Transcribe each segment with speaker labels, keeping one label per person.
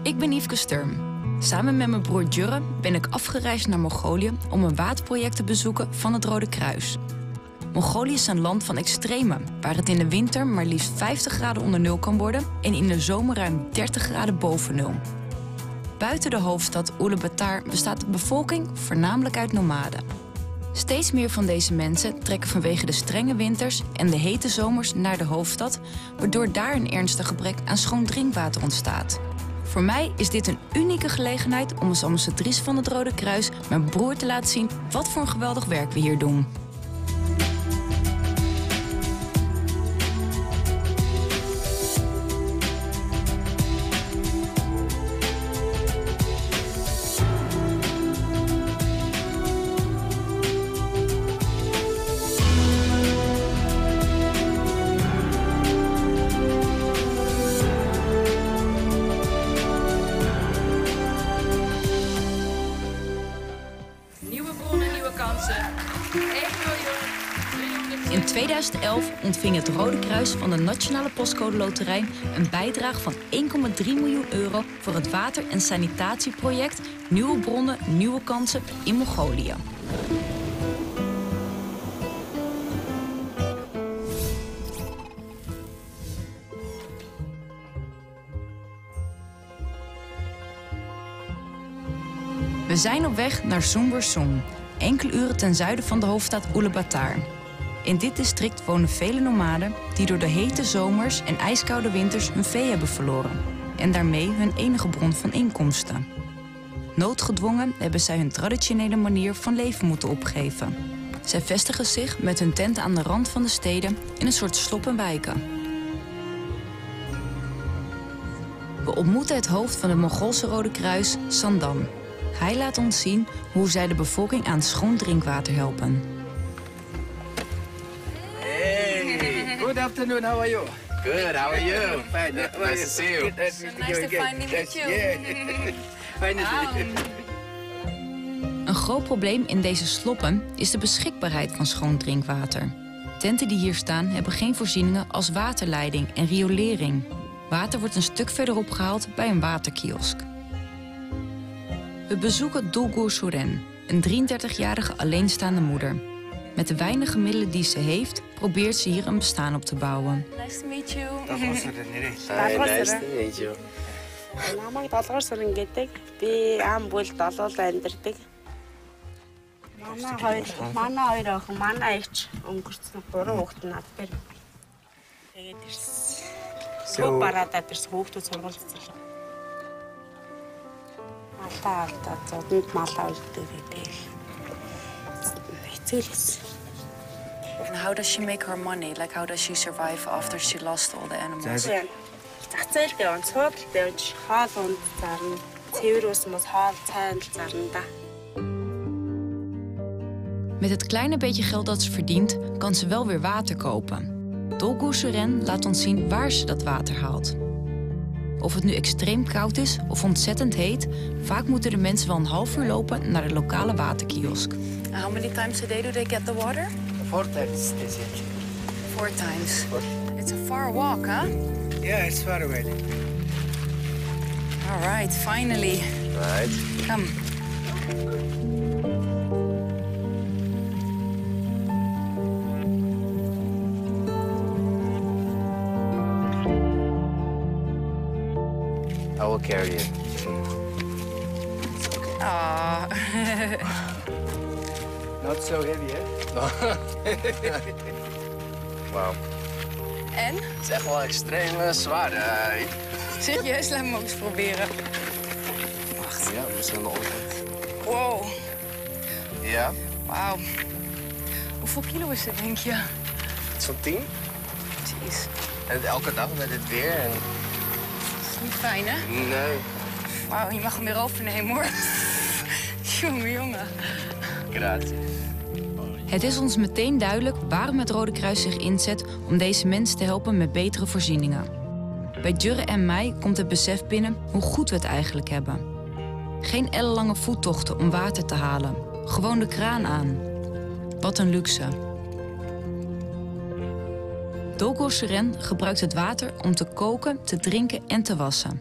Speaker 1: Ik ben Yveske Sturm. Samen met mijn broer Jurre ben ik afgereisd naar Mongolië om een waterproject te bezoeken van het Rode Kruis. Mongolië is een land van extremen, waar het in de winter maar liefst 50 graden onder nul kan worden en in de zomer ruim 30 graden boven nul. Buiten de hoofdstad Ulaanbaatar bestaat de bevolking voornamelijk uit nomaden. Steeds meer van deze mensen trekken vanwege de strenge winters en de hete zomers naar de hoofdstad, waardoor daar een ernstig gebrek aan schoon drinkwater ontstaat. Voor mij is dit een unieke gelegenheid om als ambassadrice van het Rode Kruis mijn broer te laten zien wat voor een geweldig werk we hier doen. In 2011 ontving het Rode Kruis van de Nationale Postcode Loterij een bijdrage van 1,3 miljoen euro voor het water- en sanitatieproject Nieuwe Bronnen, Nieuwe Kansen in Mongolië. We zijn op weg naar Sumbarsum, enkele uren ten zuiden van de hoofdstad Ulaanbaatar. In dit district wonen vele nomaden die door de hete zomers en ijskoude winters hun vee hebben verloren en daarmee hun enige bron van inkomsten. Noodgedwongen hebben zij hun traditionele manier van leven moeten opgeven. Zij vestigen zich met hun tenten aan de rand van de steden in een soort slop en wijken. We ontmoeten het hoofd van het Mongoolse Rode Kruis, Sandan. Hij laat ons zien hoe zij de bevolking aan schoon drinkwater helpen.
Speaker 2: Good afternoon, how are you?
Speaker 3: Good, how are you?
Speaker 2: Fine.
Speaker 3: Nice to see you.
Speaker 2: Nice
Speaker 4: to finally meet you.
Speaker 2: Fine to see you.
Speaker 1: Een groot probleem in deze sloppen is de beschikbaarheid van schoon drinkwater. Tenten die hier staan hebben geen voorzieningen als waterleiding en riolering. Water wordt een stuk verderop gehaald bij een waterkiosk. We bezoeken Dolgur Suren, een 33-jarige alleenstaande moeder. Met de weinige middelen die ze heeft, probeert ze hier een bestaan op te bouwen.
Speaker 4: Nice to meet you.
Speaker 3: Hi, nice to meet you.
Speaker 5: Намайг 7 дугаар сарын гэдэг. Би ам бүл долоол амьдардаг. Манай хоёр охин, манай ээж өнгөрсөн 3 хүүхэд надад тэгээд ирсэн. Сүү бараадад ирсэн хүүхдүүд сургууль хийсэн. Алдаа зодонд малаа үлдээ гэдэг. Хэцүүлсэн.
Speaker 4: And how does she make her money? Like, how does she survive after she lost all the animals?
Speaker 5: Зах зээлдээ онцгойлолтой явж хоол унд зарна. Цэвэр ус мос хоол цайн зарна да.
Speaker 1: Met het kleine beetje geld dat ze verdient, kan ze wel weer water kopen. Dolgur Suren laat ons zien waar ze dat water haalt. Of het nu extreem koud is of ontzettend heet, vaak moeten de mensen wel een half uur lopen naar de lokale waterkiosk.
Speaker 4: And how many times a day do they get the water?
Speaker 2: 4 times this year.
Speaker 4: 4 times. It's a far walk, huh?
Speaker 2: Yeah, it's far away.
Speaker 4: All right, finally.
Speaker 3: Right.
Speaker 4: Come.
Speaker 3: I will carry you.
Speaker 4: Aw.
Speaker 2: Not so heavy, hè?
Speaker 3: Wauw.
Speaker 4: En?
Speaker 3: Het is echt wel extreem zwaar.
Speaker 4: Serieus, laat me ook eens proberen. Wacht.
Speaker 3: Ja, misschien nog.
Speaker 4: Wow.
Speaker 3: Ja?
Speaker 4: Wauw. Hoeveel kilo is het, denk je?
Speaker 3: Iets van 10.
Speaker 4: Jeez.
Speaker 3: En elke dag met dit weer en...
Speaker 4: Dat is niet fijn, hè?
Speaker 3: Nee.
Speaker 4: Wauw, je mag hem weer overnemen, hoor. Jongen.
Speaker 3: Gratis.
Speaker 1: Het is ons meteen duidelijk waarom het Rode Kruis zich inzet om deze mensen te helpen met betere voorzieningen. Bij Jurre en mij komt het besef binnen hoe goed we het eigenlijk hebben. Geen ellenlange voettochten om water te halen. Gewoon de kraan aan. Wat een luxe. Dolgur Suren gebruikt het water om te koken, te drinken en te wassen.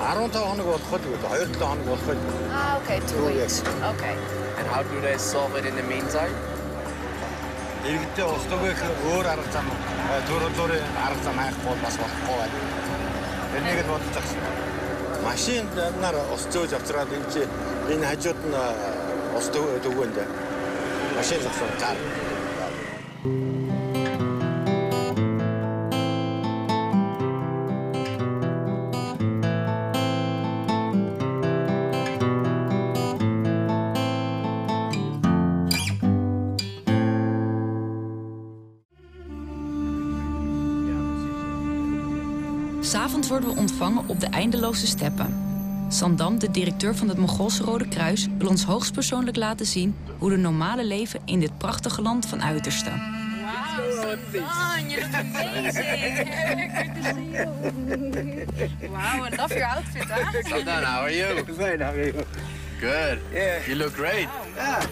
Speaker 6: 15 хоног болох л 2-7 хоног болох л.
Speaker 4: Ah, okay, 2 weeks. Okay.
Speaker 3: And how do they solve it in the meantime?
Speaker 6: Иргэдээ ус төгөөх өөр арга зам зөрөөлөөрийн арга зам хайхгүй бас болохгүй байна. Энийг л бодож байгаа юм. Машинаар ус зөөж авчраад энэ хажууд нь ус төгөөнд машин зогсоод цаар.
Speaker 1: S'avonds worden we ontvangen op de eindeloze steppen. Sandam, de directeur van het Mongoolse Rode Kruis, wil ons hoogstpersoonlijk laten zien hoe de normale leven in dit prachtige land van uiterste.
Speaker 4: Wow, Sandam, you're amazing. Wow, I love your outfit, huh?
Speaker 3: Sandam, how are you?
Speaker 2: Fine, how are you?
Speaker 3: Good.
Speaker 2: Yeah.
Speaker 3: You look great.
Speaker 2: Ah.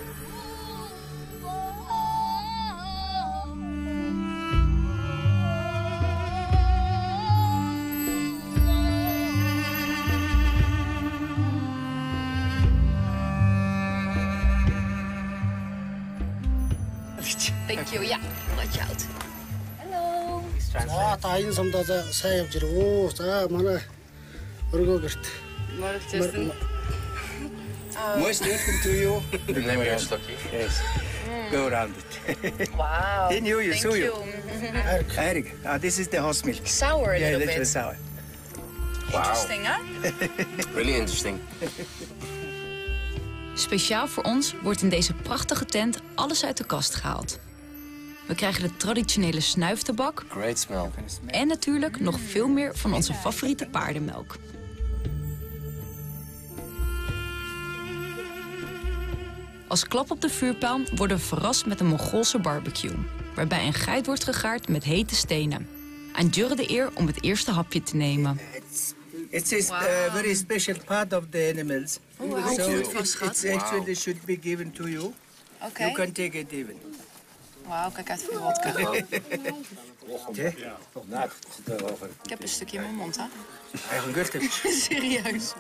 Speaker 4: Thank you. Yeah, watch out. Hello.
Speaker 7: За та энэ сумдаа сайн явж ирв. Оо за манай өргөө гэрт.
Speaker 2: Most welcome to you.
Speaker 3: Neem je een stokje.
Speaker 2: Yes. Go around it.
Speaker 4: Wow.
Speaker 2: In you,
Speaker 4: Thank
Speaker 2: so
Speaker 4: you.
Speaker 2: Eirik, this is the horse milk.
Speaker 4: Sour a
Speaker 2: Yeah,
Speaker 4: little
Speaker 2: little
Speaker 4: bit.
Speaker 2: sour.
Speaker 4: Interesting, huh?
Speaker 3: Really interesting.
Speaker 1: Speciaal voor ons wordt in deze prachtige tent alles uit de kast gehaald. We krijgen de traditionele snuiftabak
Speaker 3: Great smell.
Speaker 1: en natuurlijk nog veel meer van onze favoriete paardenmelk. Als klap op de vuurpijl worden we verrast met een Mongoolse barbecue, waarbij een geit wordt gegaard met hete stenen. Aan Jurre de eer om het eerste hapje te nemen.
Speaker 2: It is a very special part of the animals.
Speaker 4: hou
Speaker 2: So
Speaker 4: je het vast, schat?
Speaker 2: it's actually should be given to you.
Speaker 4: Oké.
Speaker 2: You can take it even.
Speaker 4: Wauw, kijk uit voor de wodka.
Speaker 2: Okay.
Speaker 4: Ik heb een stukje in mijn mond, hè?
Speaker 2: Eigenlijk goed.
Speaker 4: Serieus.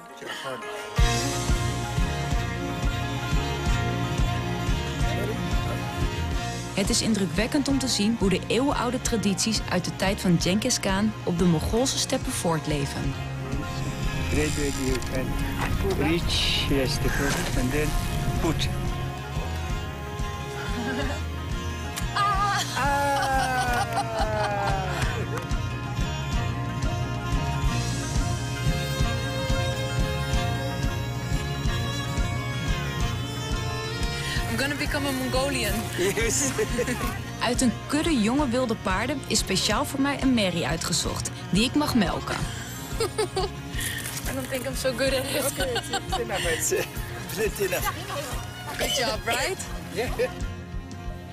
Speaker 1: Het is indrukwekkend om te zien hoe de eeuwenoude tradities uit de tijd van Genghis Khan op de Mongoolse steppen voortleven.
Speaker 2: Gradually you can reach the product and then put.
Speaker 4: I'm gonna become a Mongolian.
Speaker 2: Yes.
Speaker 1: Uit een kudde jonge wilde paarden is speciaal voor mij een merrie uitgezocht, die ik mag melken.
Speaker 4: I don't think I'm so good at it.
Speaker 2: Okay, it's enough. It's plenty enough.
Speaker 4: Good job, right?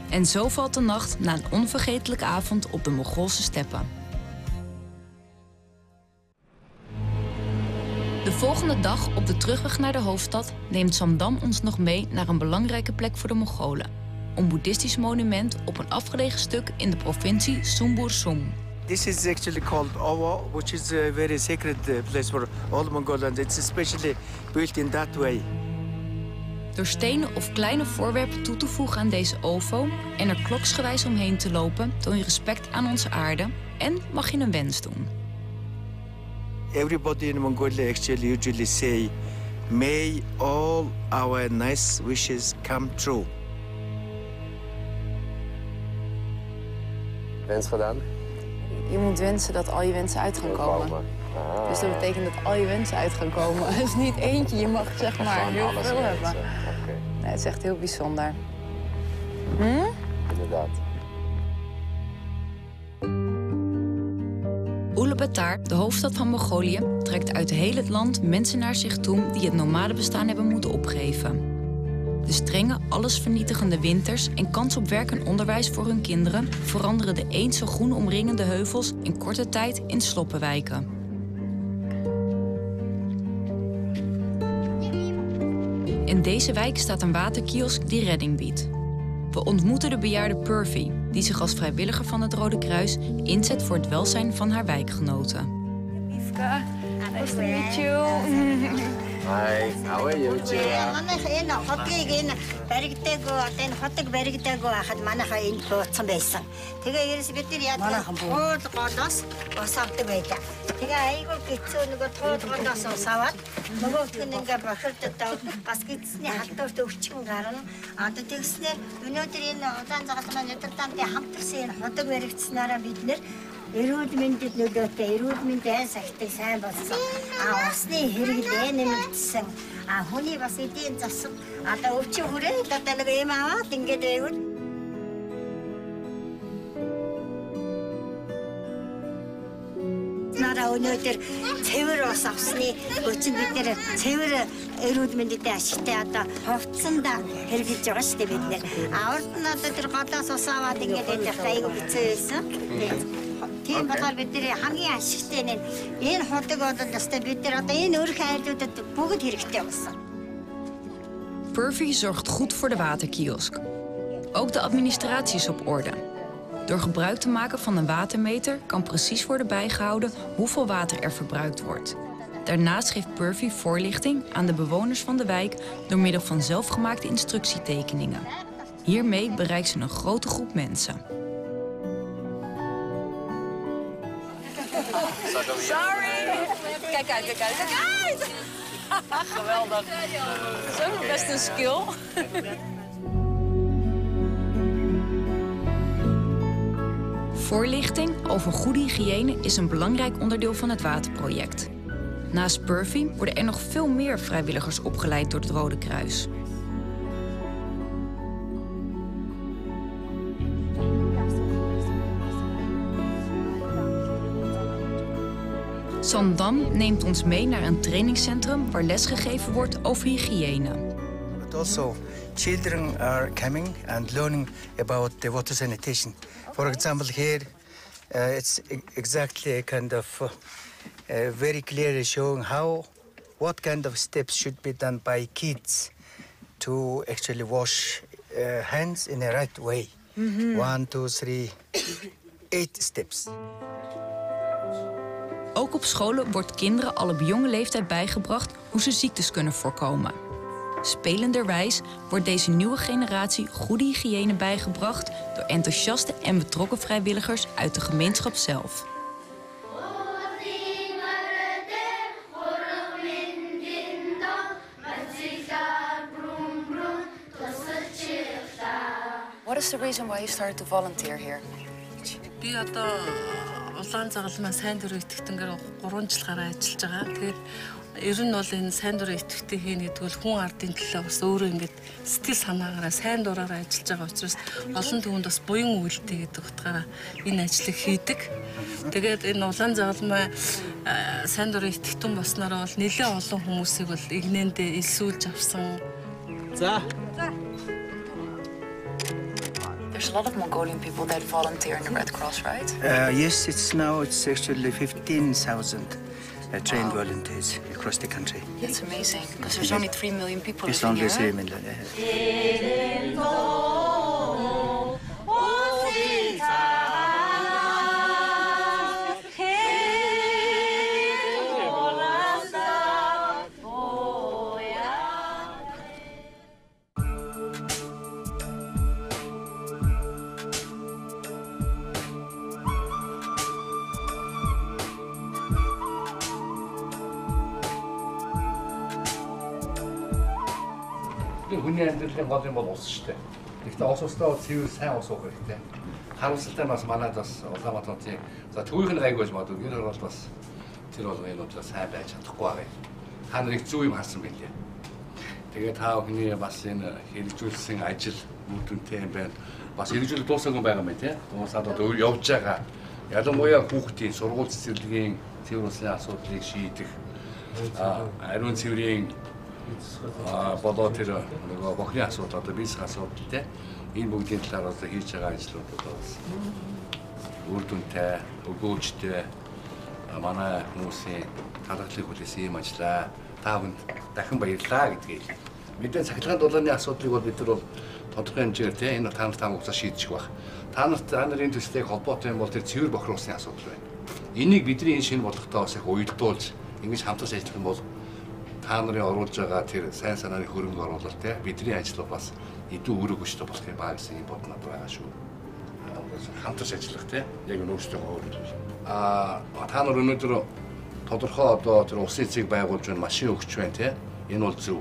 Speaker 1: En zo valt de nacht na een onvergetelijke avond op de Mongoolse steppen. De volgende dag op de terugweg naar de hoofdstad neemt Sandam ons nog mee naar een belangrijke plek voor de Mongolen. Een boeddhistisch monument op een afgelegen stuk in de provincie Sumbursum.
Speaker 2: This is actually called Awa, which is a very sacred place for all Mongolians. It's especially built in that way.
Speaker 1: Door stenen of kleine voorwerpen toe te voegen aan deze OVO en er kloksgewijs omheen te lopen, toon je respect aan onze aarde en mag je een wens doen.
Speaker 2: Everybody in Mongolia actually usually say, may all our nice wishes come true.
Speaker 3: Wens gedaan?
Speaker 4: Je moet wensen dat al je wensen uit gaan komen. Dus dat betekent dat al je wensen uit gaan komen. Het is niet eentje, je mag zeg maar heel veel hebben. Nee, het is echt heel bijzonder.
Speaker 3: Inderdaad.
Speaker 1: Ulaanbaatar, de hoofdstad van Mongolië, trekt uit heel het land mensen naar zich toe die het nomadenbestaan hebben moeten opgeven. De strenge, allesvernietigende winters en kans op werk en onderwijs voor hun kinderen veranderen de eens zo groen omringende heuvels in korte tijd in sloppenwijken. In deze wijk staat een waterkiosk die redding biedt. We ontmoeten de bejaarde Purvi, die zich als vrijwilliger van het Rode Kruis inzet voor het welzijn van haar wijkgenoten.
Speaker 4: Rivka. Nice to meet you.
Speaker 3: Hi, how are you, Gia?
Speaker 8: Манайх энэ хотгийг энэ баригдаагүй одоо энэ хотыг баригдаагүй байхад манайхаа энэ бууцсан байсан. Тэгээ ерөөс бид нар яадаг туул голоос ус авдаг байлаа. Тэгээ айгүй хэцүү нөгөө туул голоос ус аваад нөгөөх нь ингээ бохирдод бас гидсний халдварт өвчин гарна. Одоо тэгснээр өнөөдөр энэ удаан загалмаа Нидерландын хамтарсан энэ ходог баригдсанаараа бид нэр эрүүл мэндэд нөлөөтэй эрүүл мэндийн сахитыг сайн болсон. Усны хэрэглээ нэмэгдсэн. Хүний бас эдийн засаг одоо өвчин хүрээд одоо нэг юм аваад ингээд байвал нараа өнөөдөр цэвэр ус авсны өчиг бид нэр цэвэр эрүүл мэндэд ашигтай одоо хувцсандаа хэрэгжилж байгаа шүү дээ бид нэр. Урд нь одоо тэр голоос ус аваад ингээд байх айгүй хэцүү байсан. Тийм болохоор бид нэр хамгийн ашигтай энэ ходог бол өстой бид нэр одоо энэ өрх айлуудад бүгд хэрэгтэй болсон.
Speaker 1: Purvi zorgt goed voor de waterkiosk. Ook de administratie is op orde. Door gebruik te maken van een watermeter kan precies worden bijgehouden hoeveel water er verbruikt wordt. Daarnaast geeft Purvi voorlichting aan de bewoners van de wijk door middel van zelfgemaakte instructietekeningen. Hiermee bereikt ze een grote groep mensen.
Speaker 9: Sorry! Kijk uit, kijk uit, kijk uit! Geweldig. Dat is ook nog best een skill.
Speaker 1: Voorlichting over goede hygiëne is een belangrijk onderdeel van het waterproject. Naast Purvi worden er nog veel meer vrijwilligers opgeleid door het Rode Kruis. Sandam neemt ons mee naar een trainingscentrum waar lesgegeven wordt over hygiëne.
Speaker 2: But also, children are coming and learning about the water sanitation. For example, here it's exactly kind of very clearly showing what kind of steps should be done by kids to actually wash hands in the right way. 1, 2, 3, 8 steps.
Speaker 1: Ook op scholen wordt kinderen al op jonge leeftijd bijgebracht hoe ze ziektes kunnen voorkomen. Spelenderwijs wordt deze nieuwe generatie goede hygiëne bijgebracht door enthousiaste en betrokken vrijwilligers uit de gemeenschap zelf.
Speaker 4: What is the reason why you started to volunteer here?
Speaker 10: Би одоо улаан загалмаа сайн дурын итгэвтэнгээр 3 жил гараа ажиллаж байгаа. Тэгээд ер нь бол энэ сайн дурын итгэвтэй хийнэ гэдэг бол хүн ардын төлөө бас өөрөө ингэж сэтгэл санаагаараа сайн дураараа ажиллаж байгаа учраас олон түвэнд бас буян үйлдэл гэдэг утгаараа энэ ажлыг хийдэг. Тэгээд энэ улаан загалмаа сайн дурын итгэвтэн болсноор бол нэлээд олон хүмүүсийг бол игнэндээ элсүүлж авсан.
Speaker 2: За.
Speaker 4: There's a lot of Mongolian people that volunteer in the Red Cross, right?
Speaker 2: Yes, it's actually 15,000 trained volunteers across the country.
Speaker 4: That's amazing, because there's only 3 million people
Speaker 2: It's
Speaker 4: living
Speaker 2: only
Speaker 4: here.
Speaker 2: 3 million.
Speaker 11: Хүний амьдралын гол юм бол ус шүү дээ. Гэхдээ ус устдаа цэвэр сайн ус уух хэрэгтэй. Харамсалтай нь бас манайд бас Улаанбаатарын за төвийнх нь гайгүй байж магадгүй. Гэр орол бас тэр бол энэ удаа сайн байж чадахгүй байгаа юм. Та нарыг зөв юм харсан байлээ. Тэгээд та бүхний бас энэ хэрэгжүүлсэн ажил үр дүнтэй юм байна. Бас хэрэгжүүл дуусаагүй байгаа юм байна тий. Дуусаад одоо явж байгаа. Ялангуяа хүүхдийн сургууль цэцэрлэгийн цэвэр усны асуудлыг шийдэх ариун цэврийн болоо тэр нөгөө бохны асуудал одоо бизнес асуудал те энэ бүгдийн талаар одоо хийж байгаа ажлуудад бас үр дүнтэй өгөөжтэй манай хүмүүсийн талархлыг хүлээсэн юм ажиллаа. Та бүхэнд дахин баярлалаа гэдгийг Мэдээ цахилгаан дулааны асуудлыг бол бид нар бол тодорхой хэмжээгээр тийм энэ та нарт угсаа шийдчих байх. Та нарын төслийг холбоотой юм бол тэр цэвэр бохируулсны асуудал байна. Энийг бидний энэ шинэ бодлоготой бас их уялдуулж ингэж хамтарч ажиллах юм бол та нарын оруулж байгаа тэр сайн санааны хөрөнгө оруулалт тийм бидний ажил бас эдүү үүрэг өштэй болох юм байна гэсэн боднод байгаа шүү. Хамтарч ажиллах тийм яг өөрсдөө өөрөөр. Та нар өнөөдөр тодорхой одоо тэр усын эцгийг байгуулж байна, машин өгч байна тийм. Энэ бол зөв.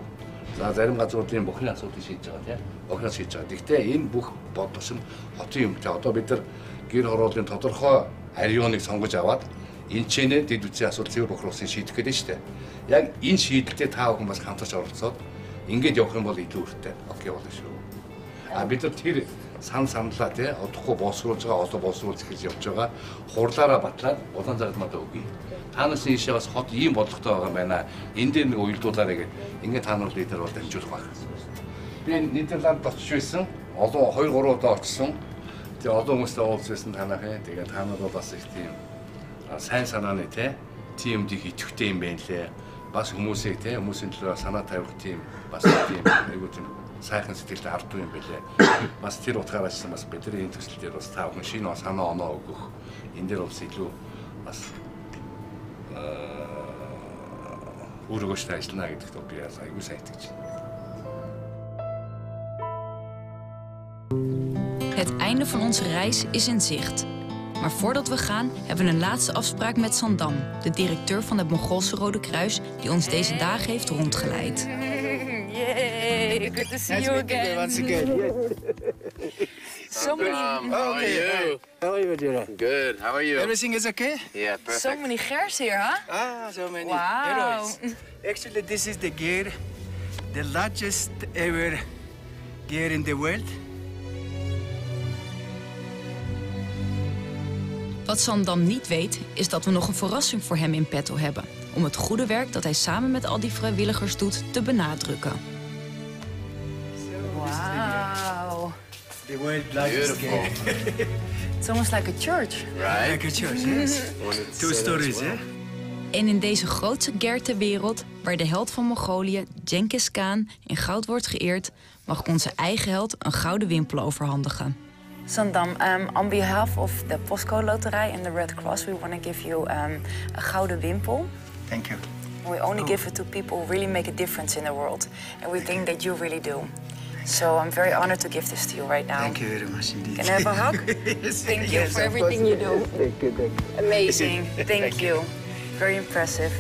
Speaker 11: За зарим газруудын бохны асуудлыг шийдэж байгаа тийм. Бохноо шийдэж байгаа. Гэхдээ энэ бүх бодлого нь хотын юмтай. Одоо бид нар гэр хорооллын тодорхой ариуныг сонгож аваад энэ ч нэ дэд үсгийн асуудал цэвэр бохируулсан шийдэх гэдэг нь шүү дээ. Яг энэ шийдэлтэд та бүхэн бас хамтарч оролцоод ингээд явах юм бол илүү өртөө. Окей болно шүү. Бид нар тэр саналаа тий одохгүй боловсруулж байгаа, одоо боловсруулж гэж явж байгаа. Хурлаараа батлаад улаан загламадаа өгье. Та нарын ийшээ бас хот ийм бодлоготой байгаа юм байна. Энд дээр нэг уялдуулаарэ гэдэг. Ингээд та нар лидер бол дамжуулах байна. Би Нидерланд очиж байсан. Одоо 2-3 удаа очсон. Тэгээ олон хүмүүстэй уулзсан танахын. Тэгээ та нар бол бас их тийм сайн санааны тийм дих идэвхтэй юм байна лээ. Бас хүмүүсийг хүмүүсийн төлөө санаа тавих тийм бас тийм айгуу тийм сайхан сэтгэлтэй хардсан юм байлээ. Бас тэр утгаараа ч бас бидний энэ төсөл дээр бас та бүхэн шинэ санаа оноо өгөх. Энэ дээр бас илүү бас өөрөөгөө ажиллана гэдэгт би айгуу сайн итгэж байна.
Speaker 1: Het einde van onze reis is in zicht. Maar voordat we gaan, hebben we een laatste afspraak met Sandam, de directeur van het Mongoolse Rode Kruis, die ons deze dagen heeft rondgeleid.
Speaker 9: Yay, good to see you again.
Speaker 2: Once again.
Speaker 9: So many.
Speaker 3: How are you?
Speaker 2: How are you, Dira?
Speaker 3: Good. How are you?
Speaker 2: Everything is okay?
Speaker 3: Yeah, perfect.
Speaker 9: So many gears here, huh?
Speaker 2: So many
Speaker 9: Wow.
Speaker 2: heroes. Actually, this is the gear, the largest ever gear in the world.
Speaker 1: Wat Sandam niet weet, is dat we nog een verrassing voor hem in petto hebben. Om het goede werk dat hij samen met al die vrijwilligers doet te benadrukken.
Speaker 9: Wow.
Speaker 2: The world's largest gear.
Speaker 9: It's almost like a church.
Speaker 3: Right?
Speaker 2: Like a church, yes. Two stories, eh?
Speaker 1: En in deze grootste ger ter wereld, waar de held van Mongolië, Genghis Khan, in goud wordt geëerd, mag onze eigen held een gouden wimpel overhandigen.
Speaker 4: Sandam, on behalf of the Postcode Loterij and the Red Cross, we want to give you a gouden wimpel.
Speaker 2: Thank you.
Speaker 4: We only give it to people who really make a difference in the world. And we think that you really do. So I'm very honored to give this to you right now.
Speaker 2: Thank you very much indeed.
Speaker 4: Can I have a hug?
Speaker 2: Yes,
Speaker 4: Thank you
Speaker 2: yes,
Speaker 4: for
Speaker 2: of
Speaker 4: everything
Speaker 2: course.
Speaker 4: you do.
Speaker 2: Thank you, thank you.
Speaker 4: Amazing. Thank you. Very impressive.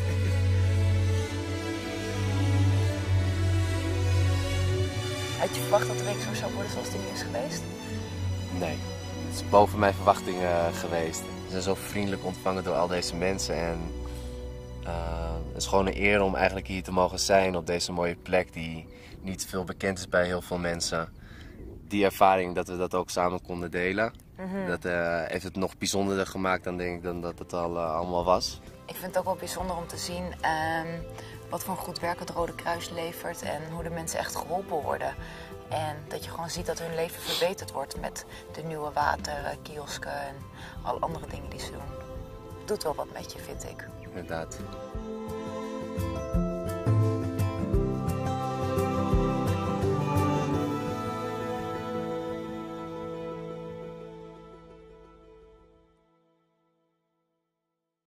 Speaker 4: Had je verwacht dat de week zo zou worden zoals die nu is geweest?
Speaker 3: Nee, het is boven mijn verwachtingen geweest. We zijn zo vriendelijk ontvangen door al deze mensen en het is gewoon een eer om eigenlijk hier te mogen zijn op deze mooie plek die niet veel bekend is bij heel veel mensen. Die ervaring dat we dat ook samen konden delen, dat heeft het nog bijzonderder gemaakt dan dat het al allemaal was.
Speaker 4: Ik vind het ook wel bijzonder om te zien wat voor een goed werk het Rode Kruis levert en hoe de mensen echt geholpen worden. En dat je gewoon ziet dat hun leven verbeterd wordt met de nieuwe waterkiosken en alle andere dingen die ze doen. Het doet wel wat met je, vind ik.
Speaker 3: Inderdaad.